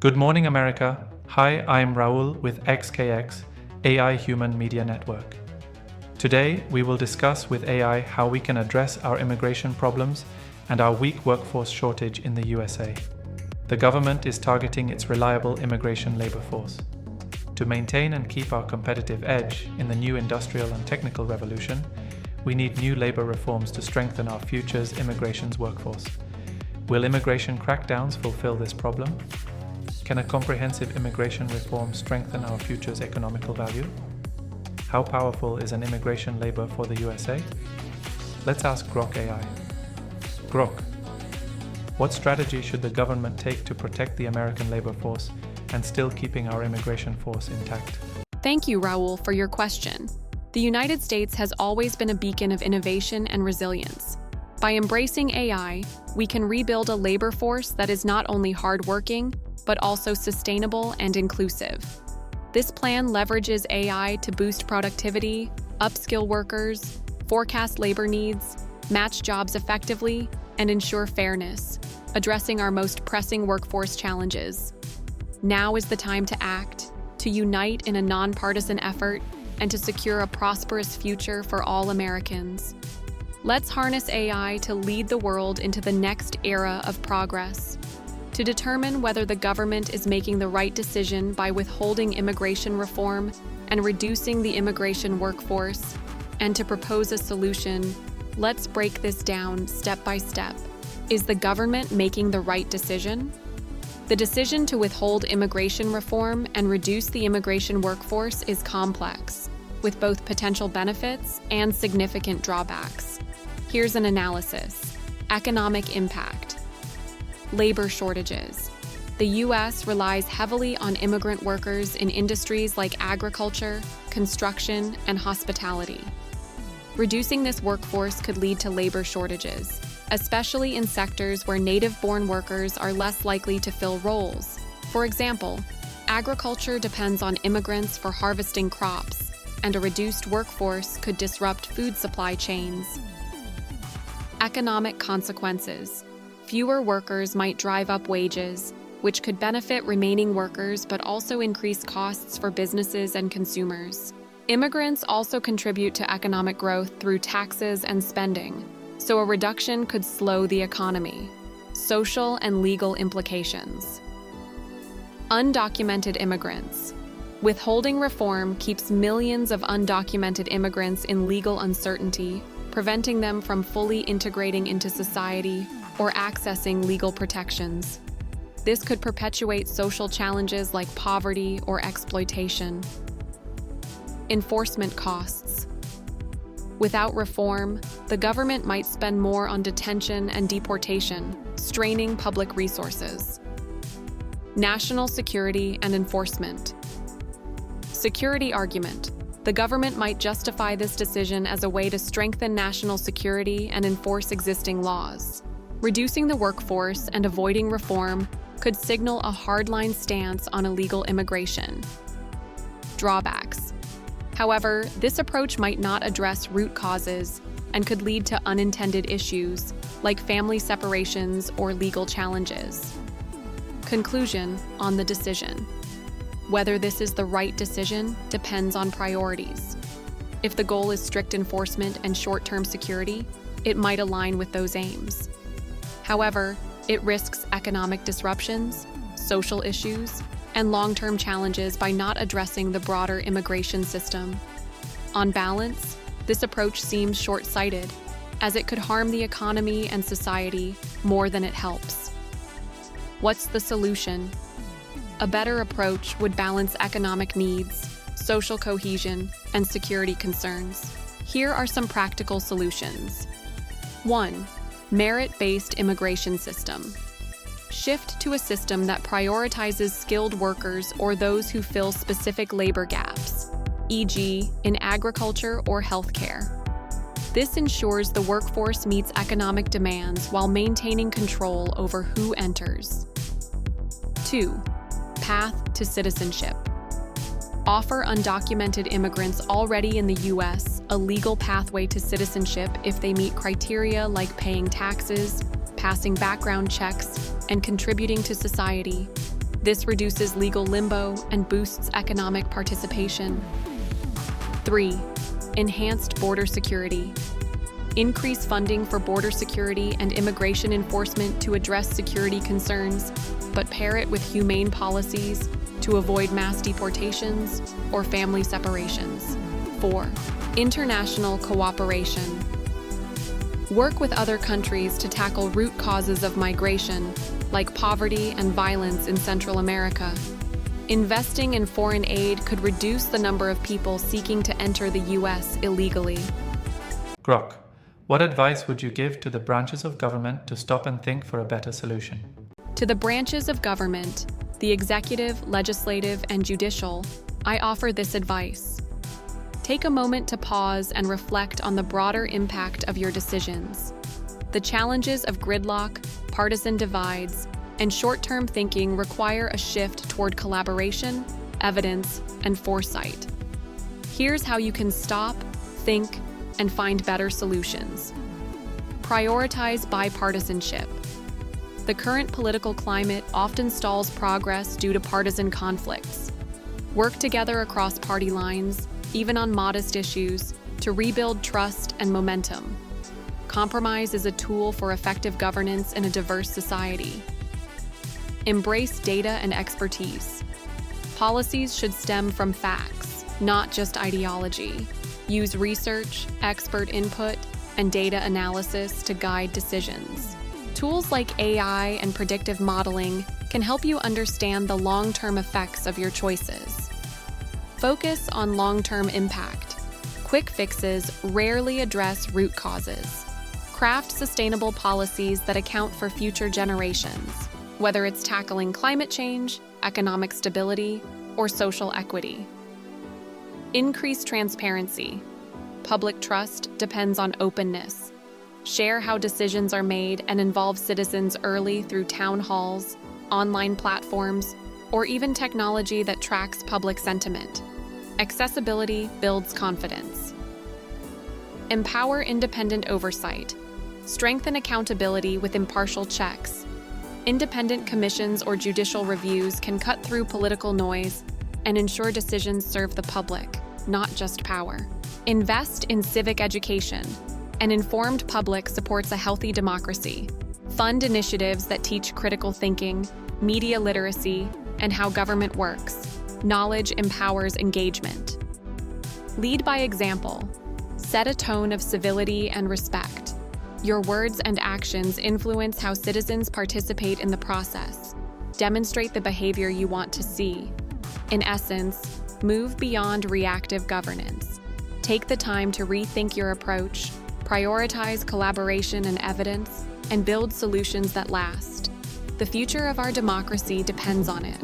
Good morning, America. Hi, I'm Raul with AXK-X, AI Human Media Network. Today, we will discuss with AI how we can address our immigration problems and our weak workforce shortage in the USA. The government is targeting its reliable immigration labor force. To maintain and keep our competitive edge in the new industrial and technical revolution, we need new labor reforms to strengthen our future's immigration's workforce. Will immigration crackdowns fulfill this problem? Can a comprehensive immigration reform strengthen our future's economical value? How powerful is an immigration labor for the USA? Let's ask Grok AI. Grok, what strategy should the government take to protect the American labor force and still keeping our immigration force intact? Thank you, Raul, for your question. The United States has always been a beacon of innovation and resilience. By embracing AI, we can rebuild a labor force that is not only hardworking, but also sustainable and inclusive. This plan leverages AI to boost productivity, upskill workers, forecast labor needs, match jobs effectively, and ensure fairness, addressing our most pressing workforce challenges. Now is the time to act, to unite in a nonpartisan effort, and to secure a prosperous future for all Americans. Let's harness AI to lead the world into the next era of progress. To determine whether the government is making the right decision by withholding immigration reform and reducing the immigration workforce, and to propose a solution, let's break this down step by step. Is the government making the right decision? The decision to withhold immigration reform and reduce the immigration workforce is complex, with both potential benefits and significant drawbacks. Here's an analysis. Economic impact. Labor shortages. The U.S. relies heavily on immigrant workers in industries like agriculture, construction, and hospitality. Reducing this workforce could lead to labor shortages, especially in sectors where native-born workers are less likely to fill roles. For example, agriculture depends on immigrants for harvesting crops, and a reduced workforce could disrupt food supply chains. Economic consequences. Fewer workers might drive up wages, which could benefit remaining workers but also increase costs for businesses and consumers. Immigrants also contribute to economic growth through taxes and spending, so a reduction could slow the economy. Social and legal implications. Undocumented immigrants. Withholding reform keeps millions of undocumented immigrants in legal uncertainty, preventing them from fully integrating into society or accessing legal protections. This could perpetuate social challenges like poverty or exploitation. Enforcement costs. Without reform, the government might spend more on detention and deportation, straining public resources. National security and enforcement. Security argument. The government might justify this decision as a way to strengthen national security and enforce existing laws. Reducing the workforce and avoiding reform could signal a hardline stance on illegal immigration. Drawbacks. However, this approach might not address root causes and could lead to unintended issues like family separations or legal challenges. Conclusion on the decision. Whether this is the right decision depends on priorities. If the goal is strict enforcement and short-term security, it might align with those aims. However, it risks economic disruptions, social issues, and long-term challenges by not addressing the broader immigration system. On balance, this approach seems short-sighted, as it could harm the economy and society more than it helps. What's the solution? A better approach would balance economic needs, social cohesion, and security concerns. Here are some practical solutions. 1. Merit-based immigration system. Shift to a system that prioritizes skilled workers or those who fill specific labor gaps, e.g., in agriculture or healthcare. This ensures the workforce meets economic demands while maintaining control over who enters. 2. Path to citizenship. Offer undocumented immigrants already in the U.S. a legal pathway to citizenship if they meet criteria like paying taxes, passing background checks, and contributing to society. This reduces legal limbo and boosts economic participation. 3. Enhanced border security. Increase funding for border security and immigration enforcement to address security concerns, but pair it with humane policies to avoid mass deportations or family separations. 4. International cooperation. Work with other countries to tackle root causes of migration, like poverty and violence in Central America. Investing in foreign aid could reduce the number of people seeking to enter the U.S. illegally. Grok, what advice would you give to the branches of government to stop and think for a better solution? To the branches of government, the executive, legislative, and judicial, I offer this advice. Take a moment to pause and reflect on the broader impact of your decisions. The challenges of gridlock, partisan divides, and short-term thinking require a shift toward collaboration, evidence, and foresight. Here's how you can stop, think, and find better solutions. Prioritize bipartisanship. The current political climate often stalls progress due to partisan conflicts. Work together across party lines, even on modest issues, to rebuild trust and momentum. Compromise is a tool for effective governance in a diverse society. Embrace data and expertise. Policies should stem from facts, not just ideology. Use research, expert input, and data analysis to guide decisions. Tools like AI and predictive modeling can help you understand the long-term effects of your choices. Focus on long-term impact. Quick fixes rarely address root causes. Craft sustainable policies that account for future generations, whether it's tackling climate change, economic stability, or social equity. Increase transparency. Public trust depends on openness. Share how decisions are made and involve citizens early through town halls, online platforms, or even technology that tracks public sentiment. Accessibility builds confidence. Empower independent oversight. Strengthen accountability with impartial checks. Independent commissions or judicial reviews can cut through political noise and ensure decisions serve the public, not just power. Invest in civic education. An informed public supports a healthy democracy. Fund initiatives that teach critical thinking, media literacy, and how government works. Knowledge empowers engagement. Lead by example. Set a tone of civility and respect. Your words and actions influence how citizens participate in the process. Demonstrate the behavior you want to see. In essence, move beyond reactive governance. Take the time to rethink your approach, prioritize collaboration and evidence, and build solutions that last. The future of our democracy depends on it.